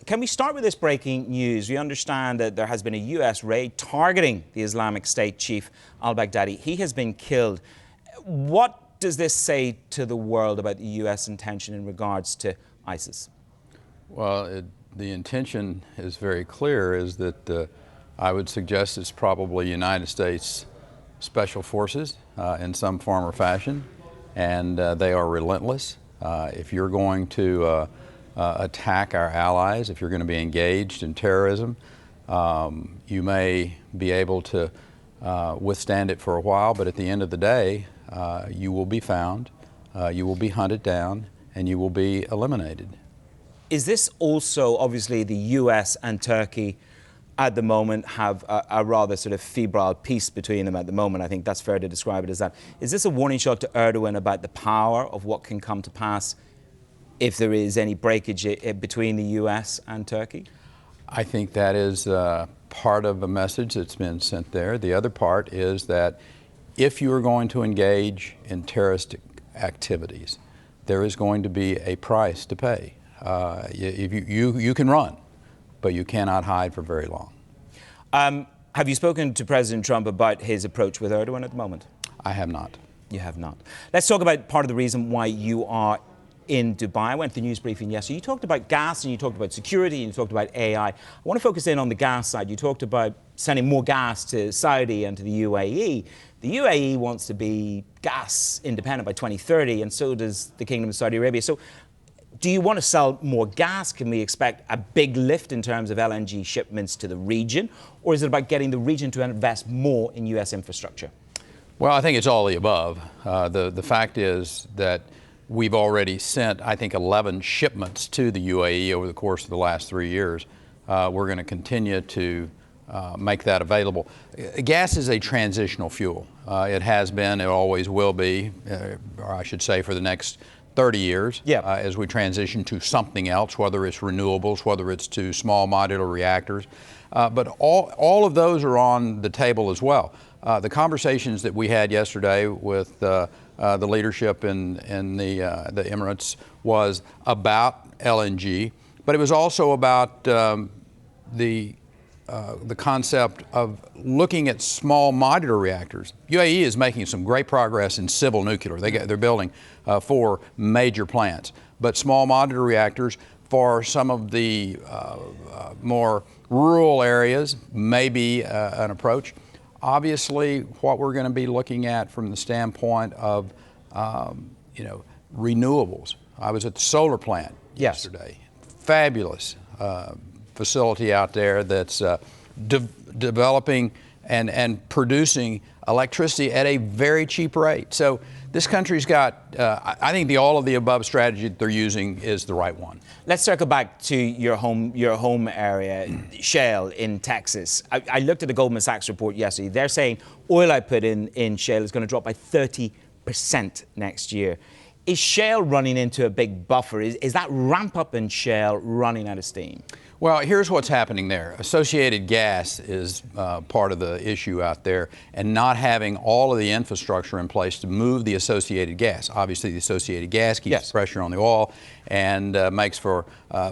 Can we start with this breaking news? We understand that there has been a U.S. raid targeting the Islamic State chief al-Baghdadi. He has been killed. What does this say to the world about the U.S. intention in regards to ISIS? Well, the intention is very clear, is that I would suggest it's probably United States Special Forces in some form or fashion, and they are relentless. If you're going to attack our allies, if you're going to be engaged in terrorism, you may be able to withstand it for a while, but at the end of the day, you will be found, you will be hunted down, and you will be eliminated. Is this also, obviously, the U.S. and Turkey at the moment have a rather sort of febrile peace between them at the moment? I think that's fair to describe it as that. Is this a warning shot to Erdogan about the power of what can come to pass if there is any breakage between the U.S. and Turkey? I think that is part of a message that's been sent there. The other part is that if you are going to engage in terrorist activities, there is going to be a price to pay. You can run, but you cannot hide for very long. Have you spoken to President Trump about his approach with Erdogan at the moment? I have not. You have not. Let's talk about part of the reason why you are in Dubai. I went to the news briefing yesterday. You talked about gas and you talked about security and you talked about AI. I want to focus in on the gas side. You talked about sending more gas to Saudi and to the UAE. The UAE wants to be gas independent by 2030, and so does the Kingdom of Saudi Arabia. So do you want to sell more gas? Can we expect a big lift in terms of LNG shipments to the region? Or is it about getting the region to invest more in U.S. infrastructure? Well, I think it's all the above. The fact is that we've already sent, I think, 11 shipments to the UAE over the course of the last 3 years. We're going to continue to make that available. Gas is a transitional fuel. It has been, it always will be, or I should say for the next 30 years, as we transition to something else, whether it's renewables, whether it's to small modular reactors. But all of those are on the table as well. The conversations that we had yesterday with the leadership in the Emirates was about LNG, but it was also about the concept of looking at small modular reactors. UAE is making some great progress in civil nuclear. They're building 4 major plants, but small modular reactors for some of the more rural areas may be an approach. Obviously, what we're going to be looking at from the standpoint of renewables. I was at the solar plant yesterday. Fabulous facility out there that's developing and producing electricity at a very cheap rate. So this country's got, I think the all of the above strategy that they're using is the right one. Let's circle back to your home area, Shale in Texas. I looked at the Goldman Sachs report yesterday. They're saying oil output in Shale is going to drop by 30% next year. Is Shale running into a big buffer? Is that ramp up in Shale running out of steam? Well, here's what's happening there. Associated gas is part of the issue out there, and not having all of the infrastructure in place to move the associated gas. Obviously, the associated gas keeps pressure on the oil and makes for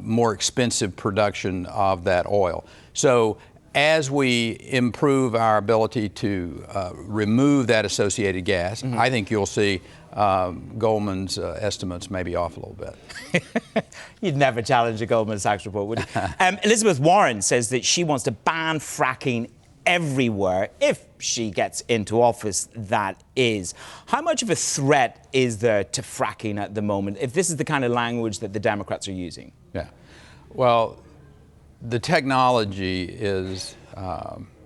more expensive production of that oil. So as we improve our ability to remove that associated gas, I think you'll see Goldman's estimates may be off a little bit. You'd never challenge a Goldman Sachs report, would you? Elizabeth Warren says that she wants to ban fracking everywhere if she gets into office, that is. How much of a threat is there to fracking at the moment, if this is the kind of language that the Democrats are using? Yeah. Well, the technology is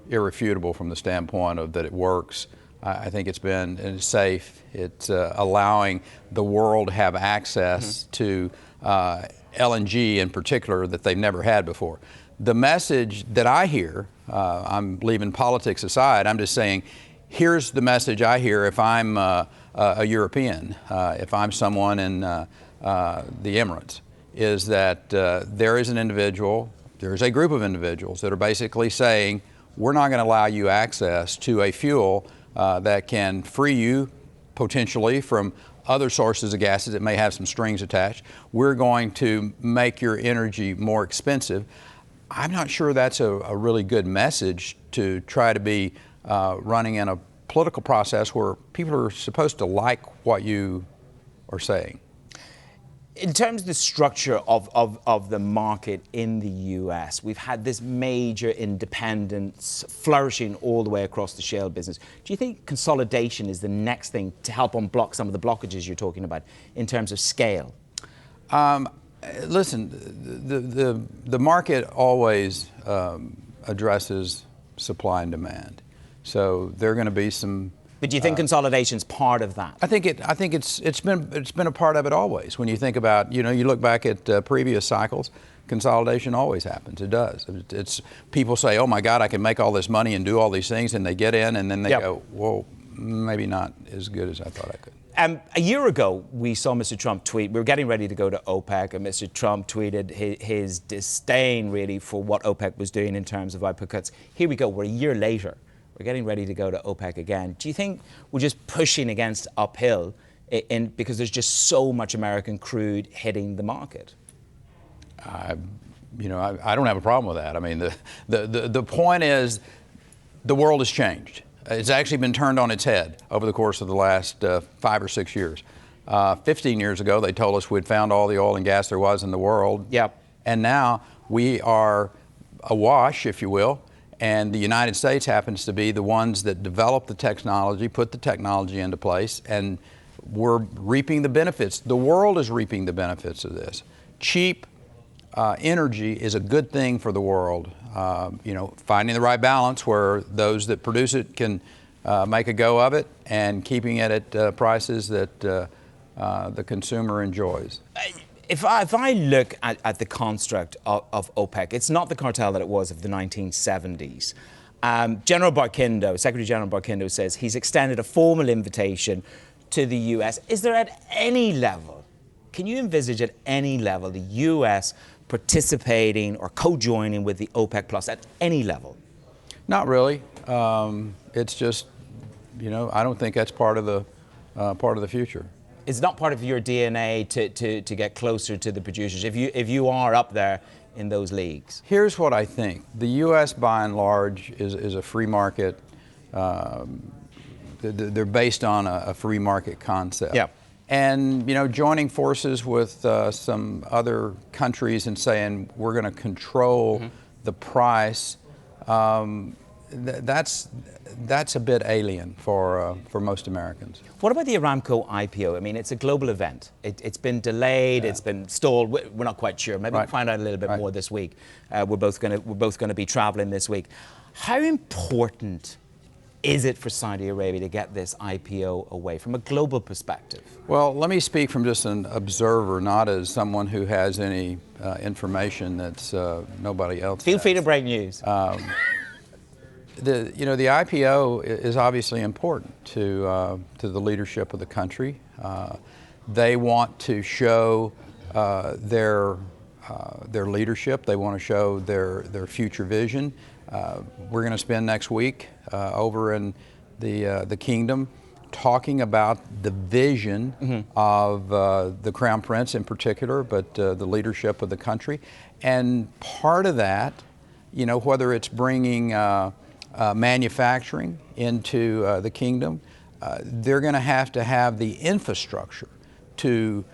irrefutable from the standpoint of that it works. I think it's safe. It's allowing the world to have access to LNG in particular that they've never had before. The message that I hear, I'm leaving politics aside, I'm just saying, here's the message I hear if I'm a European, if I'm someone in the Emirates, is that there is a group of individuals that are basically saying, we're not going to allow you access to a fuel that can free you potentially from other sources of gases that may have some strings attached. We're going to make your energy more expensive. I'm not sure that's a really good message to try to be running in a political process where people are supposed to like what you are saying. In terms of the structure of the market in the US, we've had this major independence flourishing all the way across the shale business. Do you think consolidation is the next thing to help unblock some of the blockages you're talking about in terms of scale? Listen, the market always addresses supply and demand. So there are going to be some. But do you think consolidation's part of that? I think it's been a part of it always. When you think about, you look back at previous cycles, consolidation always happens. It does. It's people say, oh my God, I can make all this money and do all these things, and they get in and then they go, well, maybe not as good as I thought I could. A year ago, we saw Mr. Trump tweet. We were getting ready to go to OPEC, and Mr. Trump tweeted his disdain, really, for what OPEC was doing in terms of output cuts. Here we go. We're a year later. We're getting ready to go to OPEC again. Do you think we're just pushing against uphill because there's just so much American crude hitting the market? I don't have a problem with that. I mean, the point is, the world has changed. It's actually been turned on its head over the course of the last 5 or 6 years. 15 years ago, they told us we'd found all the oil and gas there was in the world. Yep. And now we are awash, if you will. And the United States happens to be the ones that developed the technology, put the technology into place, and we're reaping the benefits. The world is reaping the benefits of this. Cheap energy is a good thing for the world. Finding the right balance where those that produce it can make a go of it, and keeping it at prices that the consumer enjoys. If I look at the construct of OPEC, it's not the cartel that it was of the 1970s. General Barkindo, Secretary General Barkindo, says he's extended a formal invitation to the U.S. Is there at any level, can you envisage at any level the U.S. participating or co-joining with the OPEC Plus at any level? Not really. It's just, I don't think that's part of the future. It's not part of your DNA to get closer to the producers if you are up there in those leagues? Here's what I think. The U.S. by and large is a free market. They're based on a free market concept. Yeah. And joining forces with some other countries and saying we're going to control the price, that's a bit alien for most Americans. What about the Aramco IPO? I mean, it's a global event. It's been delayed. Yeah. It's been stalled. We're not quite sure. Maybe we'll find out a little bit more this week. We're both going to be traveling this week. How important is it for Saudi Arabia to get this IPO away from a global perspective? Well, let me speak from just an observer, not as someone who has any information that's nobody else has. Feel free to break news. The IPO is obviously important to the leadership of the country. They want to show their leadership. They want to show their future vision. We're going to spend next week over in the kingdom talking about the vision of the Crown Prince in particular, but the leadership of the country. And part of that, whether it's bringing manufacturing into the kingdom, they're going to have the infrastructure to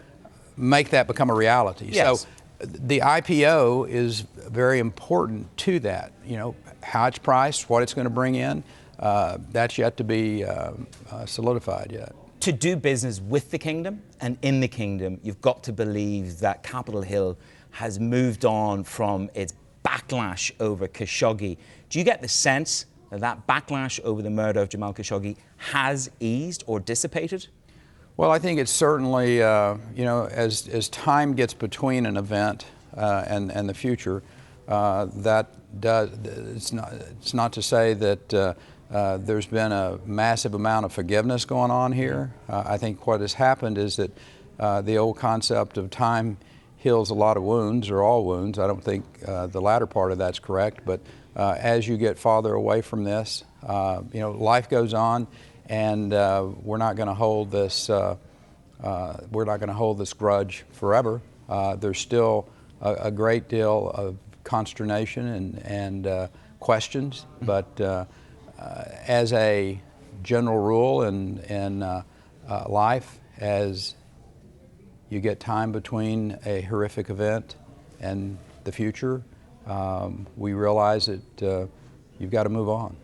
make that become a reality. Yes. So the IPO is very important to that. How it's priced, what it's going to bring in, that's yet to be solidified yet. To do business with the kingdom and in the kingdom, you've got to believe that Capitol Hill has moved on from its backlash over Khashoggi. Do you get the sense that that backlash over the murder of Jamal Khashoggi has eased or dissipated? Well, I think it's certainly, as time gets between an event and the future, it's not to say that there's been a massive amount of forgiveness going on here. I think what has happened is that the old concept of time heals a lot of wounds, or all wounds. I don't think the latter part of that's correct, but as you get farther away from this, life goes on, and we're not going to hold this we're not going to hold this grudge forever. There's still a great deal of consternation and questions, but as a general rule in life, as you get time between a horrific event and the future, we realize that you've got to move on.